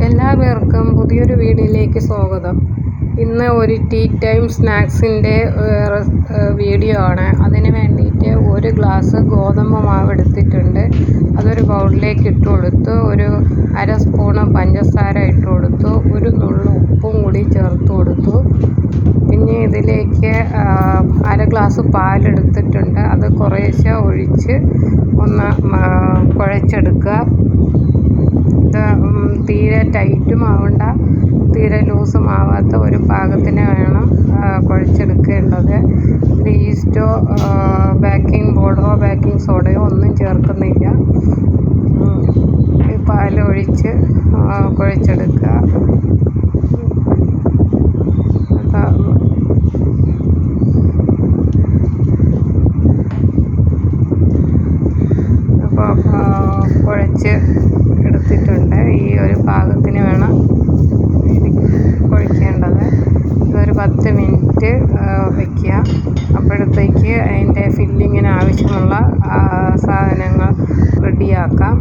എല്ലാവർക്കും പുതിയൊരു വീഡിയോയിലേക്ക് സ്വാഗതം. ഇന്ന് ഒരു ടീ ടൈം സ്നാക്സിൻ്റെ വീഡിയോ ആണ്. അതിന് വേണ്ടിയിട്ട് ഒരു ഗ്ലാസ് ഗോതമ്പ് മാവ് എടുത്തിട്ടുണ്ട്. അതൊരു ബൗളിലേക്ക് ഇട്ട് കൊടുത്തു. ഒരു അര സ്പൂണ് പഞ്ചസാര ഇട്ട് കൊടുത്തു. ഒരു നുള്ളു ഉപ്പും കൂടി ചേർത്ത് കൊടുത്തു. പിന്നെ ഇതിലേക്ക് അര ഗ്ലാസ് പാലെടുത്തിട്ടുണ്ട്. അത് കുറേശ്ശെ ഒഴിച്ച് ഒന്ന് കുഴച്ചെടുക്കുക. തീരെ ടൈറ്റും ആവണ്ട, തീരെ ലൂസും ആവാത്ത ഒരു പാകത്തിന് വേണം കുഴച്ചെടുക്കേണ്ടത്. ഇതിൽ ഈസ്റ്റോ ബേക്കിംഗ് പൗഡറോ ബേക്കിംഗ് സോഡയോ ഒന്നും ചേർക്കുന്നില്ല. ഈ പാലൊഴിച്ച് കുഴച്ചെടുക്കുക. അപ്പോൾ കുഴച്ച് എടുത്തിട്ടുണ്ട്. ഈ ഒരു പാകത്തിന് വേണം കുഴക്കേണ്ടത്. ഇതൊരു 10 മിനിറ്റ് വയ്ക്കുക. അപ്പോഴത്തേക്ക് അതിൻ്റെ ഫില്ലിങ്ങിന് ആവശ്യമുള്ള സാധനങ്ങൾ റെഡിയാക്കാം.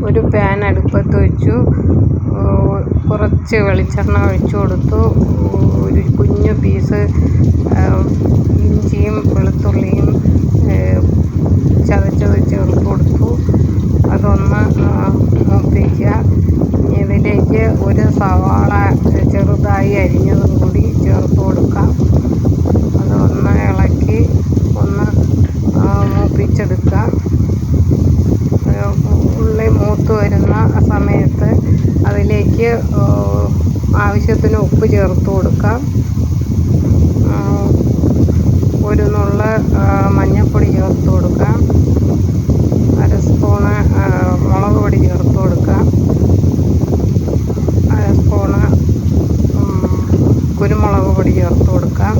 ഒരു പാൻ അടുപ്പത്ത് വെച്ചു. കുറച്ച് വെളിച്ചെണ്ണ ഒഴിച്ചു കൊടുത്തു. ഒരു കുഞ്ഞു പീസ് ഇഞ്ചിയും വെളുത്തുള്ളിയും ചതച്ചത് ചേർത്ത് കൊടുത്തു. അതൊന്ന് മൂപ്പിക്കുക. ഇതിലേക്ക് ഒരു സവാള ചെറുതായി അരിഞ്ഞതും കൂടി ചേർത്ത് കൊടുക്കാം. അതൊന്ന് ഇളക്കി ഒന്ന് മൂപ്പിച്ചെടുക്കുക. ഉള്ളി മൂത്ത് വരുന്ന സമയത്ത് അതിലേക്ക് ആവശ്യത്തിന് ഉപ്പ് ചേർത്ത് കൊടുക്കാം. ഒരു നുള്ള് മഞ്ഞൾപ്പൊടി ചേർത്ത് കൊടുക്കാം. അര സ്പൂണ് മുളക് പൊടി ചേർത്ത് കൊടുക്കാം. അര സ്പൂണ് കുരുമുളക് പൊടി ചേർത്ത് കൊടുക്കാം.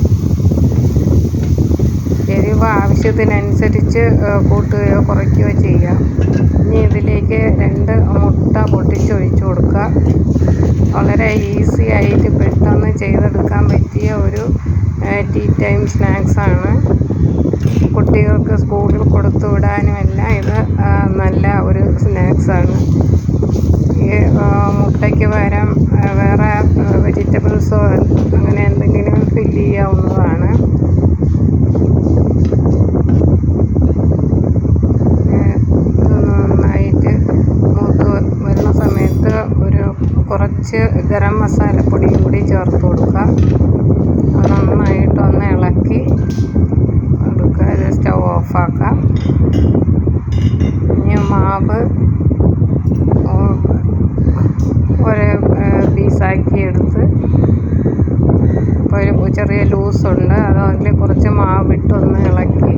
എരിവ് ആവശ്യത്തിനനുസരിച്ച് കൂട്ടുകയോ കുറയ്ക്കുകയോ ചെയ്യാം. ഇനി ഇതിലേക്ക് 2 മുട്ട പൊട്ടിച്ചൊഴിച്ച് കൊടുക്കുക. വളരെ ഈസി ആയിട്ട് പെട്ടെന്ന് ചെയ്തെടുക്കാൻ പറ്റിയ ഒരു ടീ ടൈം സ്നാക്സാണ്. കുട്ടികൾക്ക് സ്കൂളിൽ കൊടുത്തു വിടാനുമെല്ലാം ഇത് നല്ല ഒരു സ്നാക്സാണ്. ഈ മുട്ടയ്ക്ക് പകരം വേറെ വെജിറ്റബിൾസോ അങ്ങനെ എന്തെങ്കിലും ഫില്ല് ചെയ്യാവുന്നതാണ്. നന്നായിട്ട് മൂത്ത് വരുന്ന സമയത്ത് കുറച്ച് ഗരം മസാലപ്പൊടിയും കൂടി ചേർത്ത് കൊടുക്കുക. അത് നന്നായിട്ടൊന്ന് ഇളക്കി എടുക്കുക. സ്റ്റൗ ഓഫാക്കാം. ഇനി മാവ് ഒരു പീസാക്കി എടുത്ത് ഇപ്പോൾ ഒരു ചെറിയ ലൂസുണ്ട്. അതിൽ കുറച്ച് മാവിട്ടൊന്ന് ഇളക്കി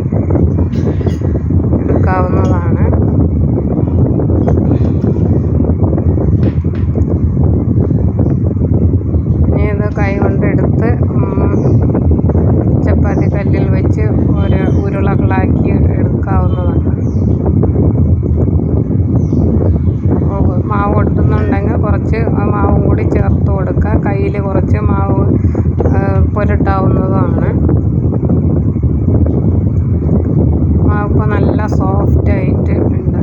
എടുക്കാവുന്നതാണ്. ഇനി ഇത് കൈ കൊണ്ടെടുത്ത് ചപ്പാത്തി കല്ലിൽ വെച്ച് ഒരു ഉരുളകളാക്കി എടുക്കാവുന്നതാണ്. മാവ് ഒട്ടുന്നുണ്ടെങ്കിൽ കുറച്ച് മാവും കൂടി ചേർത്ത് കൊടുക്കുക. കയ്യിൽ കുറച്ച് മാവ് പുരട്ടാവുന്നതാണ്. മാവ് ഇപ്പോൾ നല്ല സോഫ്റ്റായിട്ട് ഉണ്ട്.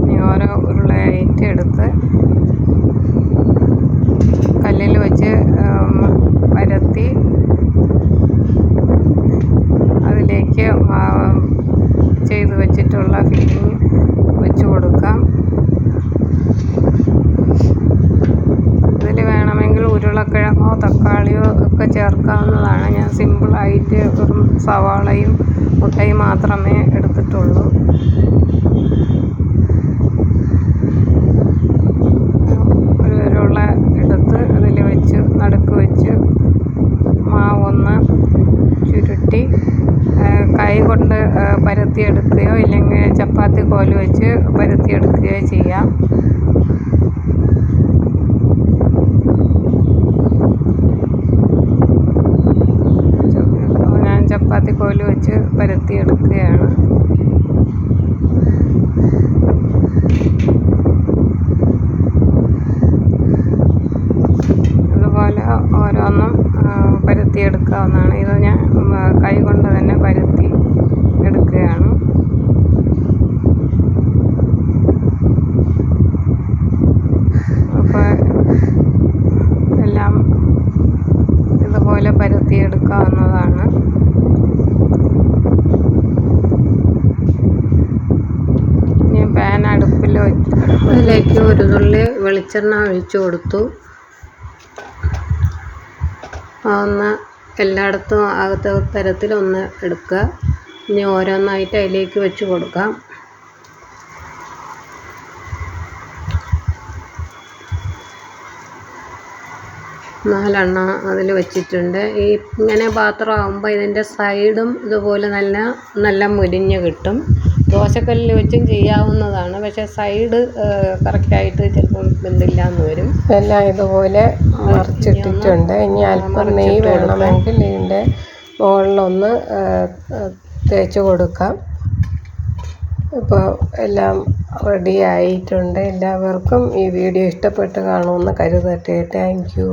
ഇനി ഓരോ ഉരുളയായിട്ട് എടുത്ത് കല്ലിൽ വെച്ച് പരത്തി അതിലേക്ക് ചെയ്ത് വെച്ചിട്ടുള്ള ഫില്ലിങ് വെച്ച് കൊടുക്കാം. ഇതിൽ വേണമെങ്കിൽ ഉരുളക്കിഴങ്ങോ തക്കാളിയോ ഒക്കെ ചേർക്കാവുന്നതാണ്. ഞാൻ സിമ്പിളായിട്ട് വെറും സവാളയും മുട്ടയും മാത്രമേ എടുത്തിട്ടുള്ളൂ. ഒരു ഉരുള എടുത്ത് അതിൽ വെച്ച് നടുക്ക് വെച്ച് മാവൊന്ന് ചുരുട്ടി കൈ കൊണ്ട് പരത്തിയെടുക്കുകയോ ഇല്ലെങ്കിൽ ചപ്പാത്തി കോല് വെച്ച് പരത്തിയെടുക്കുകയോ ചെയ്യാം. ഞാൻ ചപ്പാത്തി കോല് വെച്ച് പരത്തിയെടുക്കുകയാണ്. അതുപോലെ ഓരോന്നും പരത്തിയെടുക്കാവുന്നതാണ്. ഇത് ഞാൻ കൈ കൊണ്ട് തന്നെ പരത്തി എടുക്കുകയാണ്. അതിലേക്ക് ഒരു തുള്ളി വെളിച്ചെണ്ണ ഒഴിച്ചു കൊടുത്തു. ഒന്ന് എല്ലായിടത്തും ആകത്ത തരത്തിലൊന്ന് എടുക്കുക. ഇനി ഓരോന്നായിട്ട് അതിലേക്ക് വെച്ച് കൊടുക്കാം. നാലെണ്ണം അതിൽ വെച്ചിട്ടുണ്ട്. ഇങ്ങനെ പാത്രമാകുമ്പോൾ ഇതിൻ്റെ സൈഡും ഇതുപോലെ നല്ല മുരിഞ്ഞ് കിട്ടും. ദോശക്കല്ലിൽ വെച്ചും ചെയ്യാവുന്നതാണ്. പക്ഷേ സൈഡ് കറക്റ്റായിട്ട് ചിലപ്പം വെന്തില്ല എന്ന് വരും. എല്ലാം ഇതുപോലെ മറിച്ചിട്ടിട്ടുണ്ട്. ഇനി അല്പം നെയ്യ് വേണമെങ്കിൽ ഇതിൻ്റെ മുകളിലൊന്ന് തേച്ച് കൊടുക്കാം. ഇപ്പോൾ എല്ലാം റെഡി ആയിട്ടുണ്ട്. എല്ലാവർക്കും ഈ വീഡിയോ ഇഷ്ടപ്പെട്ട് കാണുമെന്ന് കരുതട്ടെ. Thank you.